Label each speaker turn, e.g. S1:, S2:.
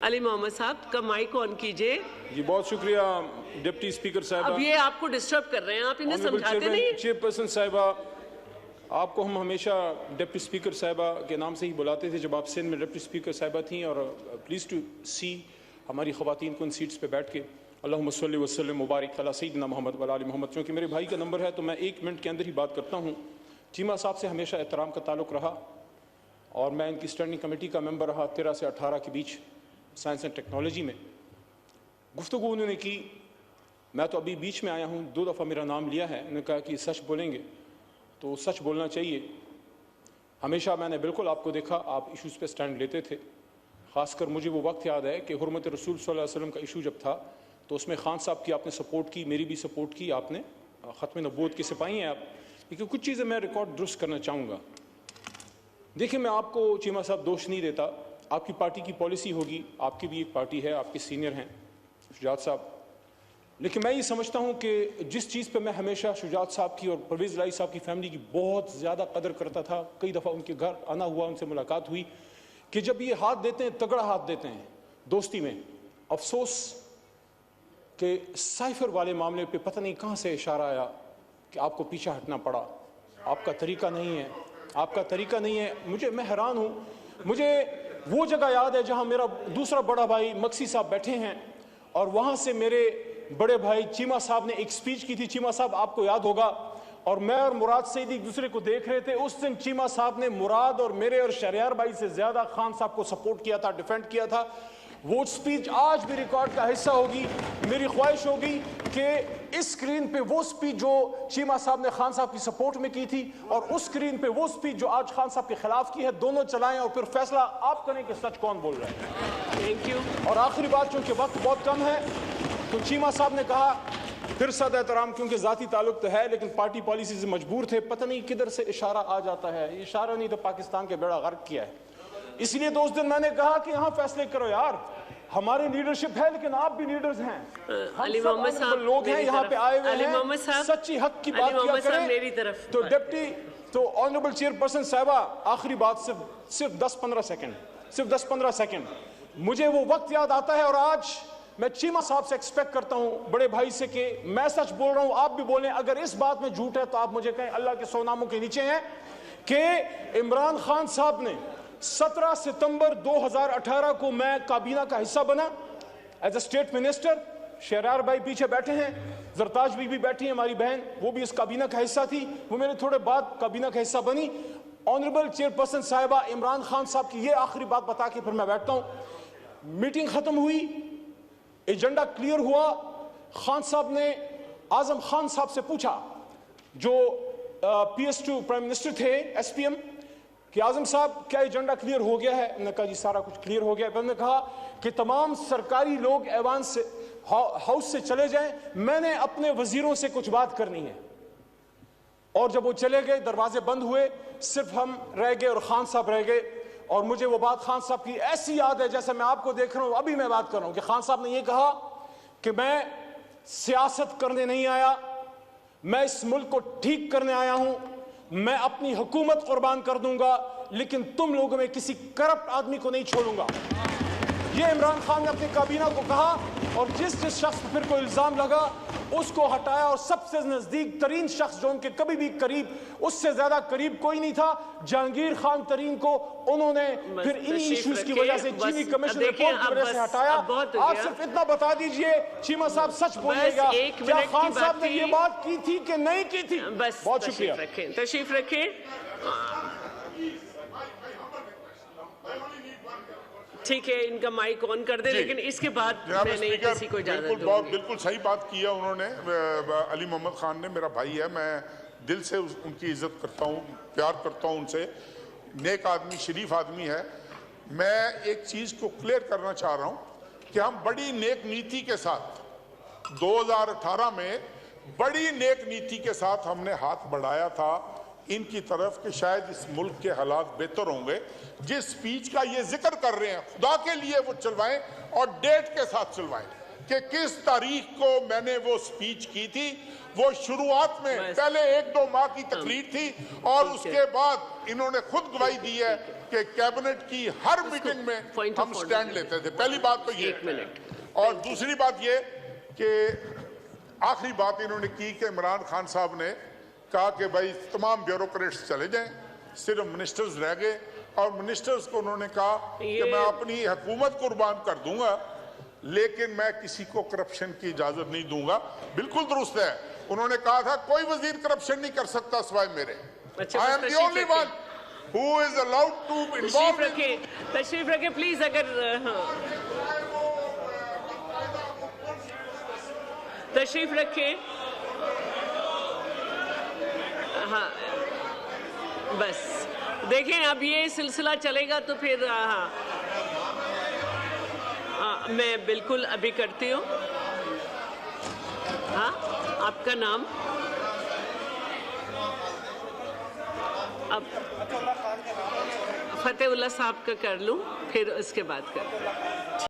S1: علی محمد صاحب کا مائک آن کیجئے.
S2: جی بہت شکریہ ڈپٹی اسپیکر صاحبہ.
S1: اب یہ آپ کو ڈسٹرب کر رہے ہیں, آپ انہیں سمجھاتے نہیں.
S2: چیئرپرسن صاحبہ, آپ کو ہم ہمیشہ ڈپٹی اسپیکر صاحبہ کے نام سے ہی بلاتے تھے جب آپ سندھ میں ڈپٹی اسپیکر صاحبہ تھیں, اور پلیز ٹو سی ہماری خواتین کو ان سیٹس پہ بیٹھ کے اللہم صلی وسلم مبارک علی سیدنا محمد وعلی آل محمد. چونکہ میرے بھائی کا نمبر ہے تو میں 1 منٹ کے اندر ہی بات کرتا ہوں. چیمہ صاحب سے ہمیشہ احترام کا تعلق رہا اور میں ان کی اسٹینڈنگ کمیٹی کا ممبر رہا 13 سے 18 کے بیچ سائنس اینڈ ٹیکنالوجی میں. گفتگو انہوں نے کی, میں تو ابھی بیچ میں آیا ہوں, 2 دفعہ میرا نام لیا ہے, انہوں نے کہا کہ سچ بولیں گے تو سچ بولنا چاہیے. ہمیشہ میں نے بالکل آپ کو دیکھا, آپ ایشوز پہ سٹینڈ لیتے تھے. خاص کر مجھے وہ وقت یاد ہے کہ حرمت رسول صلی اللہ علیہ وسلم کا ایشو جب تھا تو اس میں خان صاحب کی آپ نے سپورٹ کی, میری بھی سپورٹ کی آپ نے. ختم نبوت کے سپاہی ہیں آپ. لیکن کچھ چیزیں میں ریکارڈ درست کرنا چاہوں گا. دیکھیں میں آپ کو چیمہ صاحب دوش نہیں دیتا, آپ کی پارٹی کی پالیسی ہوگی, آپ کی بھی ایک پارٹی ہے, آپ کے سینئر ہیں شجاعت صاحب. لیکن میں یہ سمجھتا ہوں کہ جس چیز پہ میں ہمیشہ شجاعت صاحب کی اور پرویز الہی صاحب کی فیملی کی بہت زیادہ قدر کرتا تھا, کئی دفعہ ان کے گھر آنا ہوا, ان سے ملاقات ہوئی, کہ جب یہ ہاتھ دیتے ہیں تگڑا ہاتھ دیتے ہیں دوستی میں. افسوس کہ سائفر والے معاملے پہ پتہ نہیں کہاں سے اشارہ آیا کہ آپ کو پیچھے ہٹنا پڑا. آپ کا طریقہ نہیں ہے, آپ کا طریقہ نہیں ہے. میں حیران ہوں. مجھے وہ جگہ یاد ہے جہاں میرا دوسرا بڑا بھائی مکسی صاحب بیٹھے ہیں اور وہاں سے میرے بڑے بھائی چیمہ صاحب نے ایک سپیچ کی تھی. چیمہ صاحب آپ کو یاد ہوگا, اور میں اور مراد سعید ایک دوسرے کو دیکھ رہے تھے. اس دن چیمہ صاحب نے مراد اور میرے اور شہریار بھائی سے زیادہ خان صاحب کو سپورٹ کیا تھا, ڈیفینڈ کیا تھا. وہ سپیچ آج بھی ریکارڈ کا حصہ ہوگی. میری خواہش ہوگی کہ اس سکرین پہ وہ سپیچ جو چیمہ صاحب نے خان صاحب کی سپورٹ میں کی تھی اور اس سکرین پہ وہ سپیچ جو آج خان صاحب کے خلاف کی ہے, دونوں چلائیں اور پھر فیصلہ آپ کریں کہ سچ کون بول رہا ہے.
S1: Thank you.
S2: اور آخری بات, چونکہ وقت بہت کم ہے, تو چیمہ صاحب نے کہا, پھر صد احترام کیونکہ ذاتی تعلق تو ہے لیکن پارٹی پالیسی سے مجبور تھے, پتہ نہیں کدھر سے اشارہ آ جاتا ہے. یہ اشارہ نہیں تو پاکستان کے بیڑا غرق کیا ہے. اس لیے تو اس دن میں نے کہا کہ یہاں فیصلے کرو یار, ہماری لیڈرشپ ہے لیکن آپ بھی لیڈرز ہیں,
S1: علی محمد صاحب
S2: لوگ ہیں یہاں پہ آئے ہوئے ہیں, سچی حق کی بات کیا کریں.
S1: میری طرف
S2: تو ڈپٹی, تو آنریبل چیئرپرسن صاحبہ, آخری بات صرف 10-15 سیکنڈ. مجھے وہ وقت یاد آتا ہے اور آج میں چیمہ صاحب سے ایکسپیکٹ کرتا ہوں, بڑے بھائی سے, کہ میں سچ بول رہا ہوں, آپ بھی بولیں. اگر اس بات میں جھوٹ ہے تو آپ مجھے کہیں, اللہ کے 100 ناموں کے نیچے ہیں, کہ عمران خان صاحب نے 17 ستمبر 2018 کو میں کابینہ کا حصہ بنا as a state minister. Shahryar بھائی پیچھے بیٹھے ہیں, زرتاج بھی بیٹھی ہیں ہماری بہن, وہ بھی اس کابینہ کا حصہ تھی, وہ میرے تھوڑے بعد کابینہ کا حصہ بنی. آنریبل چیئرپرسن صاحبہ, عمران خان صاحب کی یہ آخری بات بتا کے پھر میں بیٹھتا ہوں. میٹنگ ختم ہوئی, ایجنڈا کلیئر ہوا. خان صاحب نے اعظم خان صاحب سے پوچھا, جو PS2 پرائم منسٹر تھے, SPM, کہ اعظم صاحب کیا ایجنڈا کلیئر ہو گیا ہے؟ انہوں نے کہا جی سارا کچھ کلیئر ہو گیا ہے. پھر انہوں نے کہا کہ تمام سرکاری لوگ ایوان سے, ہاؤس سے چلے جائیں, میں نے اپنے وزیروں سے کچھ بات کرنی ہے. اور جب وہ چلے گئے, دروازے بند ہوئے, صرف ہم رہ گئے اور خان صاحب رہ گئے. اور مجھے وہ بات خان صاحب کی ایسی یاد ہے جیسے میں آپ کو دیکھ رہا ہوں, ابھی میں بات کر رہا ہوں, کہ خان صاحب نے یہ کہا کہ میں سیاست کرنے نہیں آیا, میں اس ملک کو ٹھیک کرنے آیا ہوں, میں اپنی حکومت قربان کر دوں گا لیکن تم لوگوں میں کسی کرپٹ آدمی کو نہیں چھوڑوں گا. یہ عمران خان نے اپنی کابینہ کو کہا, اور جس شخص پر پھر کوئی الزام لگا اس کو ہٹایا, اور سب سے نزدیک ترین شخص جو ان کے کبھی بھی قریب, اس سے زیادہ قریب کوئی نہیں تھا, جہانگیر خان ترین کو انہوں نے پھر انہی ایشوز کی وجہ سے چینی کمیشن رپورٹ کی وجہ سے ہٹایا. آپ صرف اتنا بتا دیجئے چیمہ صاحب سچ بولیے گا, کیا خان صاحب نے یہ بات کی تھی کہ نہیں کی تھی؟ بہت شکریہ.
S1: تشریف رکھیں. ٹھیک ہے, ان کا مائک آن کر دیں, لیکن اس کے بعد میں نہیں کسی کو اجازت دوں گی.
S3: بالکل صحیح بات کیا انہوں نے, علی محمد خان نے, میرا بھائی ہے, میں دل سے ان کی عزت کرتا ہوں, پیار کرتا ہوں ان سے, نیک آدمی, شریف آدمی ہے. میں ایک چیز کو کلیئر کرنا چاہ رہا ہوں کہ ہم بڑی نیک نیتی کے ساتھ 2018 میں بڑی نیک نیتی کے ساتھ ہم نے ہاتھ بڑھایا تھا ان کی طرف کہ شاید اس ملک کے حالات بہتر ہوں گے. جس سپیچ کا یہ ذکر کر رہے ہیں, خدا کے لیے وہ چلوائیں اور ڈیٹ کے ساتھ چلوائیں. کہ کس تاریخ کو میں نے وہ سپیچ کی تھی. وہ شروعات میں پہلے 1-2 ماہ کی تقریر تھی اور اس کے بعد انہوں نے خود گواہی دی ہے کہ کیبنٹ کی ہر میٹنگ میں ہم سٹینڈ لیتے تھے. پہلی بات تو یہ. اور دوسری بات یہ کہ آخری بات انہوں نے کی کہ عمران خان صاحب نے کہا کہ بھائی تمام بیوروکریٹس چلے جائیں, صرف منسٹرز رہ گئے, اور منسٹرز کو انہوں نے کہا کہ میں اپنی حکومت قربان کر دوں گا لیکن میں کسی کو کرپشن کی اجازت نہیں دوں گا. بالکل درست ہے. انہوں نے کہا تھا کوئی وزیر کرپشن نہیں کر سکتا سوائے میرے. I am the only one who is allowed to involve in.
S1: تشریف رکھے پلیز. اگر تشریف رکھے. ہاں بس دیکھیں اب یہ سلسلہ چلے گا تو پھر میں بالکل ابھی کرتی ہوں. ہاں آپ کا نام اب فتح اللہ صاحب کا کر لوں پھر اس کے بعد کر